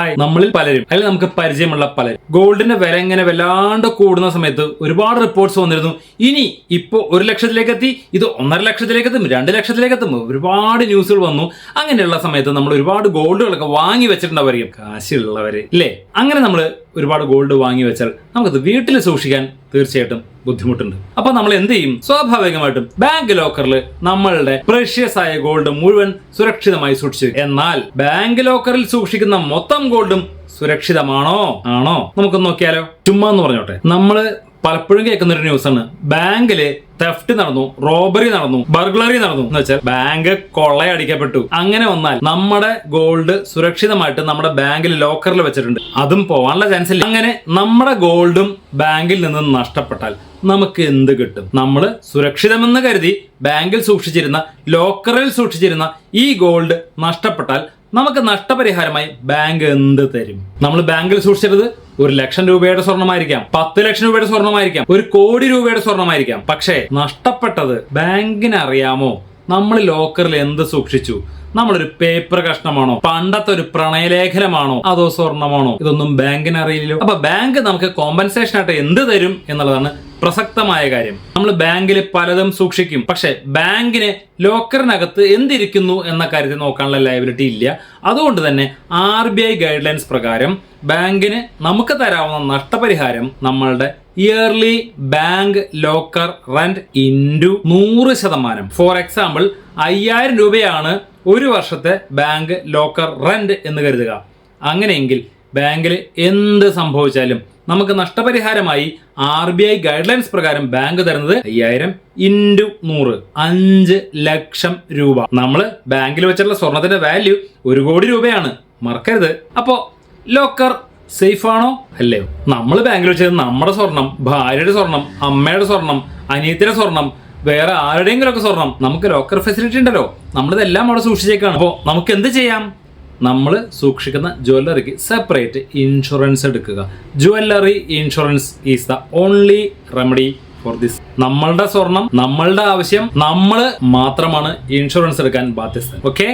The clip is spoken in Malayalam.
ഹായ്, നമ്മളിൽ പലരും അല്ലെങ്കിൽ നമുക്ക് പരിചയമുള്ള പലരും ഗോൾഡിന്റെ വില ഇങ്ങനെ വല്ലാണ്ട് കൂടുന്ന സമയത്ത് ഒരുപാട് റിപ്പോർട്ട്സ് വന്നിരുന്നു. ഇപ്പോ 1 ലക്ഷത്തിലേക്ക് എത്തി, ഇത് 1.5 ലക്ഷത്തിലേക്ക് എത്തും, 2 ലക്ഷത്തിലേക്ക് എത്തും, ഒരുപാട് ന്യൂസുകൾ വന്നു. അങ്ങനെയുള്ള സമയത്ത് നമ്മൾ ഒരുപാട് ഗോൾഡുകളൊക്കെ വാങ്ങി വെച്ചിട്ടുണ്ടാവുമായിരിക്കും, കാശുള്ളവര് ഇല്ലേ? അങ്ങനെ നമ്മൾ ഒരുപാട് ഗോൾഡ് വാങ്ങി വെച്ചാൽ നമുക്കത് വീട്ടിൽ സൂക്ഷിക്കാൻ തീർച്ചയായിട്ടും ബുദ്ധിമുട്ടുണ്ട്. അപ്പൊ നമ്മൾ എന്ത് ചെയ്യും? സ്വാഭാവികമായിട്ടും ബാങ്ക് ലോക്കറിൽ നമ്മളുടെ പ്രഷ്യസ് ആയ ഗോൾഡ് മുഴുവൻ സുരക്ഷിതമായി സൂക്ഷിച്ചു. എന്നാൽ ബാങ്ക് ലോക്കറിൽ സൂക്ഷിക്കുന്ന മൊത്തം ഗോൾഡും സുരക്ഷിതമാണോ? ആണോ? നമുക്കൊന്ന് നോക്കിയാലോ. ചുമ്മാ എന്ന് പറഞ്ഞോട്ടെ, നമ്മള് പലപ്പോഴും കേൾക്കുന്ന ഒരു ന്യൂസാണ്, ബാങ്കില് തെഫ്റ്റ് നടന്നു, റോബറി നടന്നു, ബർഗ്ലറി നടന്നു എന്ന് വെച്ചാൽ ബാങ്ക് കൊള്ളയടിക്കപ്പെട്ടു. അങ്ങനെ വന്നാൽ നമ്മുടെ ഗോൾഡ് സുരക്ഷിതമായിട്ട് നമ്മുടെ ബാങ്കിൽ ലോക്കറിൽ വെച്ചിട്ടുണ്ട്, അതും പോകാനുള്ള ചാൻസ് ഇല്ല. അങ്ങനെ നമ്മുടെ ഗോൾഡും ബാങ്കിൽ നിന്ന് നഷ്ടപ്പെട്ടാൽ നമുക്ക് എന്ത് കിട്ടും? നമ്മൾ സുരക്ഷിതമെന്ന് കരുതി ബാങ്കിൽ സൂക്ഷിച്ചിരുന്ന, ലോക്കറിൽ സൂക്ഷിച്ചിരുന്ന ഈ ഗോൾഡ് നഷ്ടപ്പെട്ടാൽ നമുക്ക് നഷ്ടപരിഹാരമായി ബാങ്ക് എന്ത് തരും? നമ്മൾ ബാങ്കിൽ സൂക്ഷിച്ചത് 1 ലക്ഷം രൂപയുടെ സ്വർണമായിരിക്കാം, 10 ലക്ഷം രൂപയുടെ സ്വർണമായിരിക്കാം, 1 കോടി രൂപയുടെ സ്വർണമായിരിക്കാം. പക്ഷേ നഷ്ടപ്പെട്ടത് ബാങ്കിന് അറിയാമോ? നമ്മൾ ലോക്കറിൽ എന്ത് സൂക്ഷിച്ചു? നമ്മളൊരു പേപ്പർ കഷ്ണമാണോ, പണ്ടത്തെ ഒരു പ്രണയലേഖനമാണോ, അതോ സ്വർണമാണോ? ഇതൊന്നും ബാങ്കിന് അറിയില്ലല്ലോ. അപ്പൊ ബാങ്ക് നമുക്ക് കോമ്പൻസേഷൻ ആയിട്ട് എന്ത് തരും എന്നുള്ളതാണ് പ്രസക്തമായ കാര്യം. നമ്മൾ ബാങ്കിൽ പലതും സൂക്ഷിക്കും, പക്ഷെ ബാങ്കിന് ലോക്കറിനകത്ത് എന്തിരിക്കുന്നു എന്ന കാര്യത്തിൽ നോക്കാനുള്ള ലയബിലിറ്റി ഇല്ല. അതുകൊണ്ട് തന്നെ RBI ഗൈഡ് ലൈൻസ് പ്രകാരം ബാങ്കിന് നമുക്ക് തരാവുന്ന നഷ്ടപരിഹാരം നമ്മളുടെ yearly bank locker rent into 100%. For example 5000 രൂപയാണ് ഒരു വർഷത്തെ ബാങ്ക് ലോക്കർ റെന്റ് എന്ന് കരുതുക. അങ്ങനെയെങ്കിൽ ബാങ്കിൽ എന്ത് സംഭവിച്ചാലും നമുക്ക് നഷ്ടപരിഹാരമായി RBI ഗൈഡ് ലൈൻസ് പ്രകാരം ബാങ്ക് തരുന്നത് 5000 ഇൻറ്റു 100, 5 ലക്ഷം രൂപ. നമ്മൾ ബാങ്കിൽ വെച്ചിട്ടുള്ള സ്വർണത്തിന്റെ വാല്യൂ 1 കോടി രൂപയാണ്, മറക്കരുത്. അപ്പോ ലോക്കർ സേഫ് ആണോ? അല്ലയോ? നമ്മൾ ബാങ്കിൽ വെച്ചത് നമ്മുടെ സ്വർണം, ഭാര്യയുടെ സ്വർണം, അമ്മയുടെ സ്വർണം, അനിയത്തിയുടെ സ്വർണം, വേറെ ആരുടെയെങ്കിലും ഒക്കെ സ്വർണം, നമുക്ക് ലോക്കർ ഫെസിലിറ്റി ഉണ്ടല്ലോ, നമ്മളിതെല്ലാം അവിടെ സൂക്ഷിച്ചേക്കാണ്. അപ്പോൾ നമുക്ക് എന്ത് ചെയ്യാം? നമ്മൾ സൂക്ഷിക്കുന്ന ജ്വല്ലറിക്ക് സെപ്പറേറ്റ് ഇൻഷുറൻസ് എടുക്കുക. Jewellery insurance is the only remedy for this. നമ്മളുടെ സ്വർണം, നമ്മളുടെ ആവശ്യം, നമ്മൾ മാത്രമാണ് ഇൻഷുറൻസ് എടുക്കാൻ ബാധ്യസ്ഥ. ഓക്കെ.